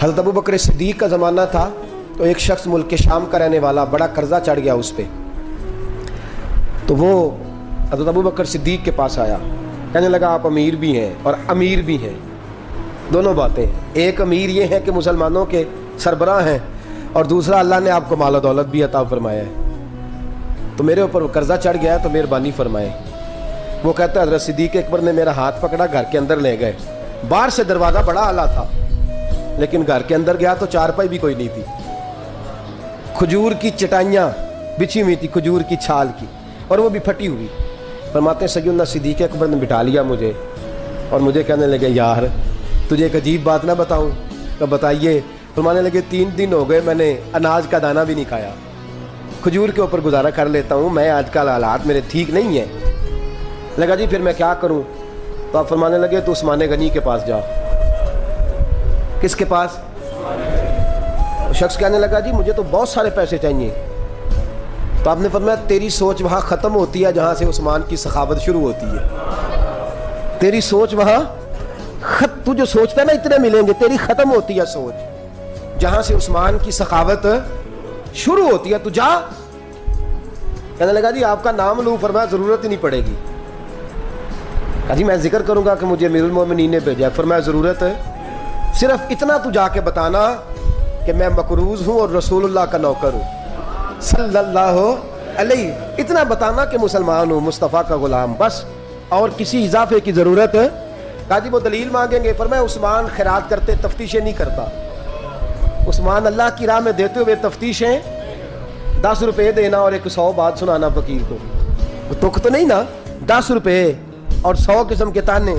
حضرت ابو بکر صدیق کا زمانہ تھا تو ایک شخص ملک شام کا رہنے والا، بڑا قرضہ چڑھ گیا اس پہ، تو وہ حضرت ابو بکر صدیق کے پاس آیا، کہنے لگا آپ امیر بھی ہیں اور امیر بھی ہیں، دونوں باتیں، ایک امیر یہ ہے کہ مسلمانوں کے سربراہ ہیں، اور دوسرا اللہ نے آپ کو مال و دولت بھی عطا فرمایا ہے، تو میرے اوپر قرضہ چڑھ گیا ہے تو مہربانی فرمائے۔ وہ کہتا ہے حضرت صدیق اکبر نے میرا ہاتھ پکڑا، گھر کے اندر لے گئے، باہر سے دروازہ بڑا اعلیٰ تھا لیکن گھر کے اندر گیا تو چارپائی بھی کوئی نہیں تھی، کھجور کی چٹائیاں بچھی ہوئی تھی، کھجور کی چھال کی، اور وہ بھی پھٹی ہوئی۔ فرماتے ہیں سیدنا صدیق اکبر نے بٹھا لیا مجھے اور مجھے کہنے لگے یار تجھے ایک عجیب بات نہ بتاؤں؟ کہ بتائیے۔ فرمانے لگے 3 دن ہو گئے میں نے اناج کا دانہ بھی نہیں کھایا، کھجور کے اوپر گزارا کر لیتا ہوں، میں آج کل حالات میرے ٹھیک نہیں ہیں۔ لگا جی پھر میں کیا کروں؟ تو آپ فرمانے لگے تو عثمان غنی کے پاس جا۔ کس کے پاس؟ شخص کہنے لگا جی مجھے تو بہت سارے پیسے چاہیے۔ تو آپ نے فرمایا تیری سوچ وہاں ختم ہوتی ہے جہاں سے عثمان کی سخاوت شروع ہوتی ہے، تیری سوچ وہاں تو جو سوچتا ہے نا اتنے ملیں گے، تیری ختم ہوتی ہے سوچ جہاں سے عثمان کی سخاوت شروع ہوتی ہے، تو جا۔ کہنے لگا جی آپ کا نام لوں؟ فرمایا ضرورت ہی نہیں پڑے گی۔ کہا جی میں ذکر کروں گا کہ مجھے امیر المومنین نے بھیجا ہے۔ فرمایا ضرورت ہے، صرف اتنا تو جا کے بتانا کہ میں مقروض ہوں اور رسول اللہ کا نوکر ہوں صلی اللہ علیہ، اتنا بتانا کہ مسلمان ہوں، مصطفیٰ کا غلام، بس، اور کسی اضافے کی ضرورت ہے۔ کہا جی وہ دلیل مانگیں گے؟ فرمایا عثمان خیرات کرتے تفتیشیں نہیں کرتا، عثمان اللہ کی راہ میں دیتے ہوئے تفتیشیں 10 روپے دینا اور 100 بات سنانا فقیر کو، تک تو نہیں نا، 10 روپے اور 100 قسم کے تانے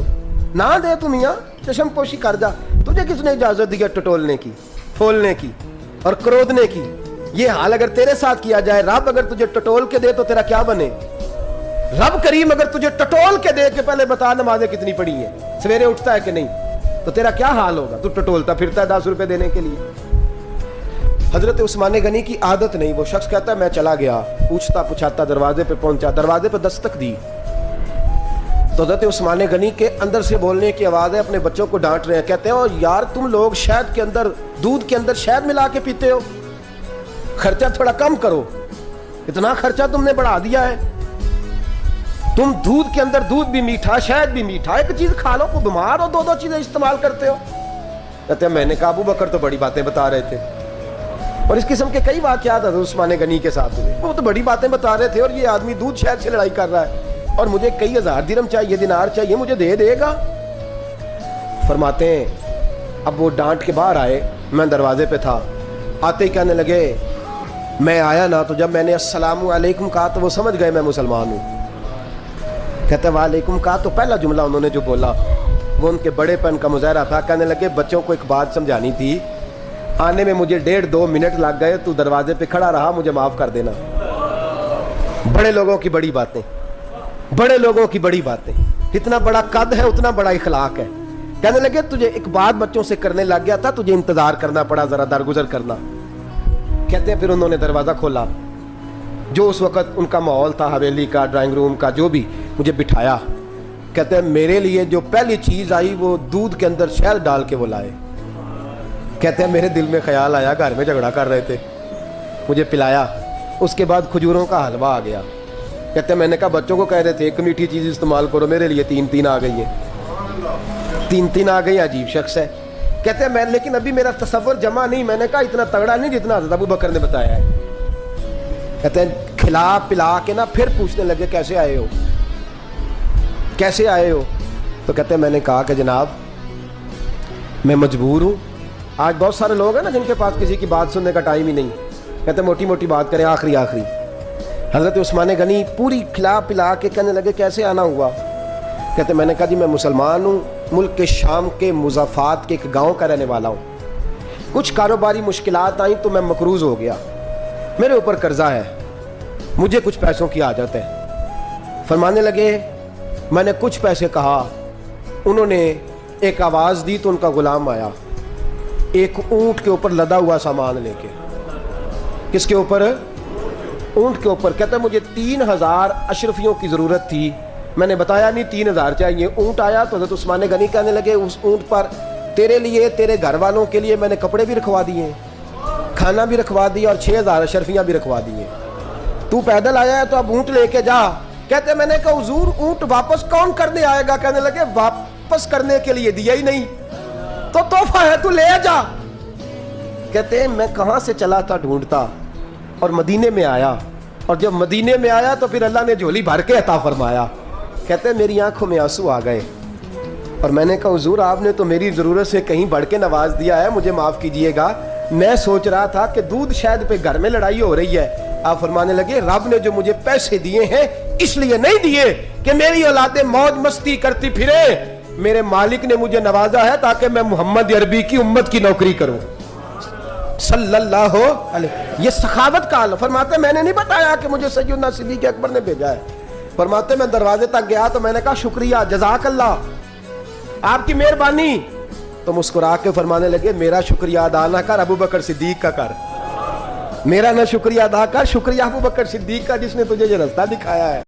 نہ دے تو میاں چشم پوشی کر جا، تجھے کس نے اجازت دی ہے ٹٹولنے کی، پھولنے کی اور کرودنے کی؟ یہ حال اگر تیرے ساتھ کیا جائے، رب اگر تجھے ٹٹول کے دے تو تیرا کیا بنے؟ رب کریم اگر تجھے ٹٹول کے دے کہ پہلے بتا نمازیں کتنی پڑھی ہیں، سویرے اٹھتا ہے کہ نہیں، تو تیرا کیا حال ہوگا؟ تو ٹٹولتا پھرتا ہے 10 روپے دینے کے لیے۔ حضرت عثمان غنی کی عادت نہیں، وہ شخص کہتا ہے میں چلا گیا، پوچھتا پچھاتا دروازے پہ پہنچا، دروازے پہ دستک دی تو حضرت عثمان غنی کے اندر سے بولنے کی آواز ہے، اپنے بچوں کو ڈانٹ رہے ہیں، کہتے ہیں یار تم لوگ شہد کے اندر، دودھ کے اندر شہد ملا کے پیتے ہو، خرچہ تھوڑا کم کرو، اتنا خرچہ تم نے بڑھا دیا ہے، تم دودھ کے اندر دودھ بھی میٹھا شہد بھی میٹھا، ایک چیز کھا لو، کو بیمار ہو 2 چیزیں استعمال کرتے ہو۔ کہتے ہیں میں نے کہا ابو بکر تو بڑی باتیں بتا رہے تھے، اور اس قسم کے کئی واقعات حضرت عثمان غنی کے ساتھ ہوئے، وہ تو بڑی باتیں بتا رہے تھے، اور یہ آدمی دودھ شہد سے لڑائی کر رہا ہے اور مجھے کئی ہزار درہم چاہیے، دینار چاہیے، مجھے دے گا؟ فرماتے ہیں اب وہ ڈانٹ کے باہر آئے، میں دروازے پہ تھا، آتے ہی کہنے لگے میں آیا نا، تو جب میں نے السلام علیکم کہا تو وہ سمجھ گئے میں مسلمان ہوں۔ کہتے وعلیکم کہا تو پہلا جملہ انہوں نے جو بولا وہ ان کے بڑے پن کا مظاہرہ تھا۔ کہنے لگے بچوں کو ایک بات سمجھانی تھی، آنے میں مجھے 1.5-2 منٹ لگ گئے، تو دروازے پہ کھڑا رہا، مجھے معاف کر دینا۔ بڑے لوگوں کی بڑی باتیں، بڑے لوگوں کی بڑی باتیں، اتنا بڑا قد ہے اتنا بڑا اخلاق ہے۔ کہنے لگے تجھے ایک بات بچوں سے کرنے لگ گیا تھا، تجھے انتظار کرنا پڑا، ذرا درگزر کرنا۔ کہتے ہیں پھر انہوں نے دروازہ کھولا، جو اس وقت ان کا ماحول تھا، حویلی کا، ڈرائنگ روم کا، جو بھی، مجھے بٹھایا۔ کہتے ہیں میرے لیے جو پہلی چیز آئی وہ دودھ کے اندر شہد ڈال کے وہ لائے۔ کہتے ہیں میرے دل میں خیال آیا گھر میں جھگڑا کر رہے تھے، مجھے پلایا، اس کے بعد کھجوروں کا حلوہ آ گیا۔ کہتے ہیں میں نے کہا بچوں کو کہہ رہے تھے ایک میٹھی چیز استعمال کرو، میرے لیے 3 آ گئی ہیں، 3 آ گئی، عجیب شخص ہے۔ کہتے ہیں میں لیکن ابھی میرا تصور جمع نہیں، میں نے کہا اتنا تگڑا نہیں جتنا حضرت ابو بکر نے بتایا ہے۔ کہتے ہیں کھلا پلا کے نا پھر پوچھنے لگے کیسے آئے ہو، کیسے آئے ہو؟ تو کہتے ہیں میں نے کہا کہ جناب میں مجبور ہوں، آج بہت سارے لوگ ہیں نا جن کے پاس کسی کی بات سننے کا ٹائم ہی نہیں، کہتے ہیں موٹی موٹی بات کریں، آخری۔ حضرت عثمان غنی پوری کھلا پلا کے کہنے لگے کیسے آنا ہوا؟ کہتے میں نے کہا جی میں مسلمان ہوں، ملک کے شام کے مضافات کے ایک گاؤں کا رہنے والا ہوں، کچھ کاروباری مشکلات آئیں تو میں مقروض ہو گیا، میرے اوپر قرضہ ہے، مجھے کچھ پیسوں کی حاجت ہے۔ فرمانے لگے میں نے کچھ پیسے کہا، انہوں نے ایک آواز دی تو ان کا غلام آیا، ایک اونٹ کے اوپر لدا ہوا سامان لے کے۔ کس کے اوپر؟ اونٹ کے اوپر۔ کہتا ہے مجھے 3000 اشرفیوں کی ضرورت تھی، میں نے بتایا نہیں 3000 چاہیے۔ اونٹ آیا تو حضرت عثمان غنی کہنے لگے اس اونٹ پر تیرے لیے تیرے گھر والوں کے لیے میں نے کپڑے بھی رکھوا دیے, کھانا بھی رکھوا دیا اور 6000 اشرفیاں بھی رکھوا دیے. تو پیدل آیا ہے تو اب اونٹ لے کے جا. کہتے میں نے کہا حضور اونٹ واپس کون کرنے آئے گا؟ کہنے لگے واپس کرنے کے لیے دیا ہی نہیں تو تحفہ ہے, تو لے جا. کہتے میں کہاں سے چلا تھا ڈھونڈتا اور مدینے میں آیا, اور جب مدینے میں آیا تو پھر اللہ نے جھولی بھر کے عطا فرمایا. کہتے میری آنکھوں میں آنسو آ گئے اور میں نے کہا حضور آپ نے تو میری ضرورت سے کہیں بڑھ کے نواز دیا ہے, مجھے معاف کیجئے گا. میں سوچ رہا تھا کہ دودھ شاید پہ گھر میں لڑائی ہو رہی ہے. آپ فرمانے لگے رب نے جو مجھے پیسے دیے ہیں اس لیے نہیں دیے کہ میری اولادیں موج مستی کرتی پھرے, میرے مالک نے مجھے نوازا ہے تاکہ میں محمد عربی کی امت کی نوکری کروں صلی اللہ علیہ. یہ سخاوت کا حال. فرماتے میں نے نہیں بتایا کہ مجھے سیدنا صدیق اکبر نے بھیجا ہے. فرماتے میں دروازے تک گیا تو میں نے کہا شکریہ, جزاک اللہ, آپ کی مہربانی. تو مسکرا کے فرمانے لگے میرا شکریہ ادا نہ کر, ابو بکر صدیق کا کر. میرا نہ شکریہ ادا کر, شکریہ ابو بکر صدیق کا جس نے تجھے یہ رستہ دکھایا ہے.